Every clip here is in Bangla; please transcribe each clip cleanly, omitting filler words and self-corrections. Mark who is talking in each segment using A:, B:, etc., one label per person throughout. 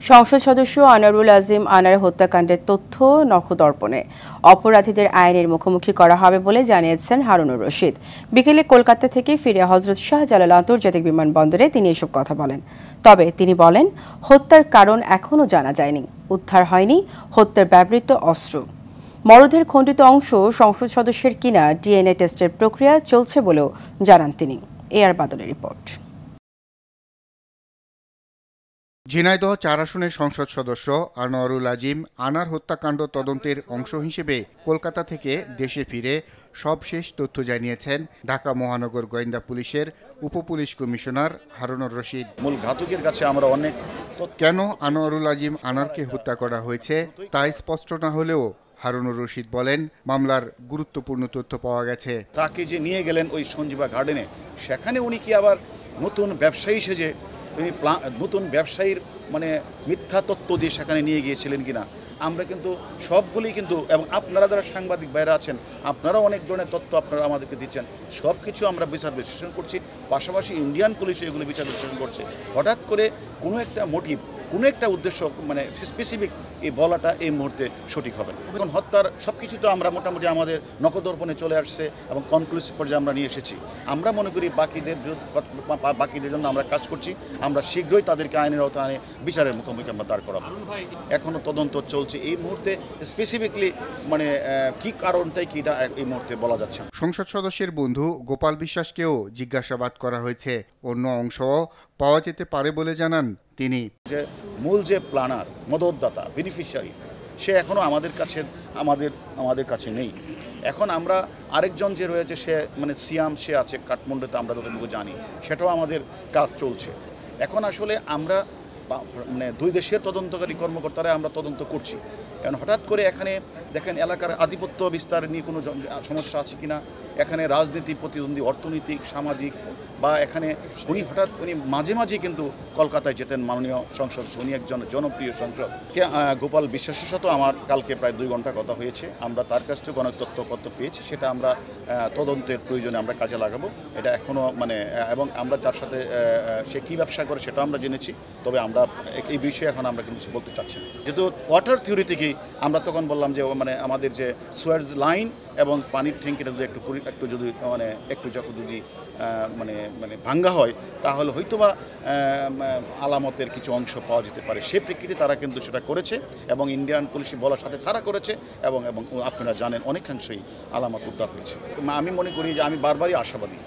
A: সংসদ সদস্য আনারুল আজিম আনার হত্যাকাণ্ডের তথ্য নখদর্পণে অপরাধীদের আইনের মুখোমুখি করা হবে বলে জানিয়েছেন হারুনুর রশিদ। বিকেলে কলকাতা থেকে ফিরে হযরত শাহজালাল আন্তর্জাতিক বিমানবন্দরে তিনি এসব কথা বলেন। তবে তিনি বলেন, হত্যার কারণ এখনও জানা যায়নি, উদ্ধার হয়নি হত্যার ব্যবহৃত অস্ত্র। মরদেহের খণ্ডিত অংশ সংসদ সদস্যের কিনা ডিএনএ টেস্টের প্রক্রিয়া চলছে বলেও জানান তিনি। এআর বাদলের রিপোর্ট।
B: ঝিনাইদহ ৪ আসনের সংসদ সদস্য আনোয়ারুল আজিম আনার হত্যাকাণ্ড তদন্তের অংশ হিসেবে কলকাতা থেকে দেশে ফিরে সবশেষ তথ্য জানিয়েছেন ঢাকা মহানগর গোয়েন্দা পুলিশের উপপুলিশ কমিশনার হারুনুর রশিদ।
C: মূল ঘাতকের কাছে আমরা অনেক
B: কেন আনোয়ারুল আজিম আনারকে হত্যা করা হয়েছে তা স্পষ্ট না হলেও হারুনুর রশিদ বলেন, মামলার গুরুত্বপূর্ণ তথ্য পাওয়া গেছে।
C: তাকে যে নিয়ে গেলেন ওই সঞ্জীবা গার্ডেনে, সেখানে উনি কি আবার নতুন ব্যবসায়ী সেজে তিনি নতুন ব্যবসায়ীর মিথ্যা তথ্য দিয়ে সেখানে নিয়ে গিয়েছিলেন কিনা আমরা কিন্তু সবগুলি কিন্তু, এবং আপনারা যারা সাংবাদিক ভাইরা আছেন আপনারাও অনেক ধরনের তথ্য আপনারা আমাদেরকে দিচ্ছেন, সব কিছু আমরা বিচার বিশ্লেষণ করছি। পাশাপাশি ইন্ডিয়ান পুলিশ এগুলো বিচার বিশ্লেষণ করছে। হঠাৎ করে কোনো একটা মোটিভ, কোনো একটা উদ্দেশ্য স্পেসিফিক এই বলাটা এই মুহূর্তে সঠিক হবে না। এখন হত্যার সব কিছু তো আমরা মোটামুটি আমাদের নখদর্পণে চলে আসছে এবং কনক্লুসিভ পর্যায়ে আমরা নিয়ে এসেছি। আমরা মনে করি বাকিদের জন্য আমরা কাজ করছি। আমরা শীঘ্রই তাদেরকে আইনের আওতায় আনে বিচারের মুখোমুখি আমরা দাঁড় করাবো। এখনও তদন্ত চলছে। এই মুহূর্তে স্পেসিফিকলি কি কারণটাই কিটা এই মুহূর্তে বলা যাচ্ছে।
B: সংসদ সদস্যের বন্ধু গোপাল বিশ্বাসকেও জিজ্ঞাসাবাদ করা হয়েছে। অন্য অংশও পাওয়া যেতে পারে বলে জানান তিনি।
C: যে মূল যে প্ল্যানার, মদতদাতা, বেনিফিশিয়ারি, সে এখনও আমাদের কাছে নেই। এখন আমরা আরেকজন যে রয়েছে সে সিয়াম, সে আছে কাঠমান্ডুতে, আমরা যতটুকু জানি সেটাও আমাদের কাজ চলছে। এখন আসলে আমরা দুই দেশের তদন্তকারী কর্মকর্তারা আমরা তদন্ত করছি। কারণ হঠাৎ করে এখানে দেখেন এলাকার আধিপত্য বিস্তার নিয়ে কোনো সমস্যা আছে কিনা, এখানে রাজনীতি, প্রতিদ্বন্দ্বী, অর্থনৈতিক, সামাজিক, বা এখানে উনি মাঝে মাঝে কিন্তু কলকাতায় যেতেন মাননীয় সংসদ, উনি একজন জনপ্রিয় সংসদ। গোপাল বিশ্বাসের সাথেও আমার কালকে প্রায় 2 ঘন্টা কথা হয়েছে। আমরা তার কাছ থেকে অনেক তথ্যপত্র পেয়েছি, সেটা আমরা তদন্তের প্রয়োজনে আমরা কাজে লাগাবো। এটা এখনও এবং আমরা তার সাথে সে কী ব্যবসা করে সেটাও আমরা জেনেছি। তবে আমরা এই বিষয়ে এখন আমরা কিন্তু বলতে চাচ্ছি না। যেহেতু ওয়াটার থিওরি থেকেই আমরা তখন বললাম যে আমাদের যে সুয়েজ লাইন এবং পানির ট্যাঙ্কিটা যদি একটু যদি ভাঙ্গা হয় তাহলে হয়তোবা আলামতের কিছু অংশ পাওয়া যেতে পারে। সেই প্রেক্ষিতে তারা কিন্তু সেটা করেছে এবং ইন্ডিয়ান পুলিশ বলার সাথে তারা করেছে এবং আপনারা জানেন অনেকাংশই আলামত উদ্ধার হয়েছে। আমি মনে করি যে আমি বারবারই আশাবাদী।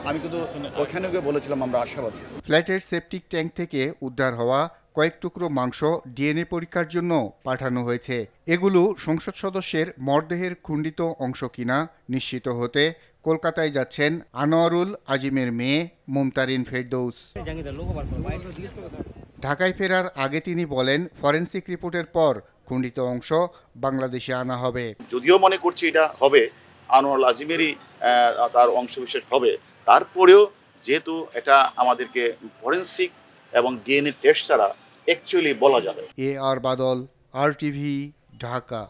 C: আমি কিন্তু ওইখানে গিয়ে বলেছিলাম আমরা আশাবাদী।
B: ফ্ল্যাটের সেপটিক ট্যাঙ্ক থেকে উদ্ধার হওয়া কয়েক টুকরো মাংস ডিএনএ পরীক্ষার জন্য পাঠানো হয়েছে। এগুলো সংসদ সদস্যের মরদেহের খণ্ডিত অংশ কিনা নিশ্চিত হতে কলকাতায় যাচ্ছেন আনোয়ারুল আজিমের মেয়ে মুমতারিন ফেরদৌস। ঢাকায় ফেরার আগে তিনি বলেন, ফরেনসিক রিপোর্টের পর খণ্ডিত অংশ বাংলাদেশে আনা হবে।
C: যদিও মনে করছি এটা হবে আনোয়ারুল আজিমেরই তার অংশবিশেষ হবে, তারপরেও যেহেতু এটা আমাদেরকে ফরেনসিক এবং ডিএনএ টেস্ট ছাড়া অ্যাকচুয়ালি বলা যাবে।
B: এআর বাদল, RTV, ঢাকা।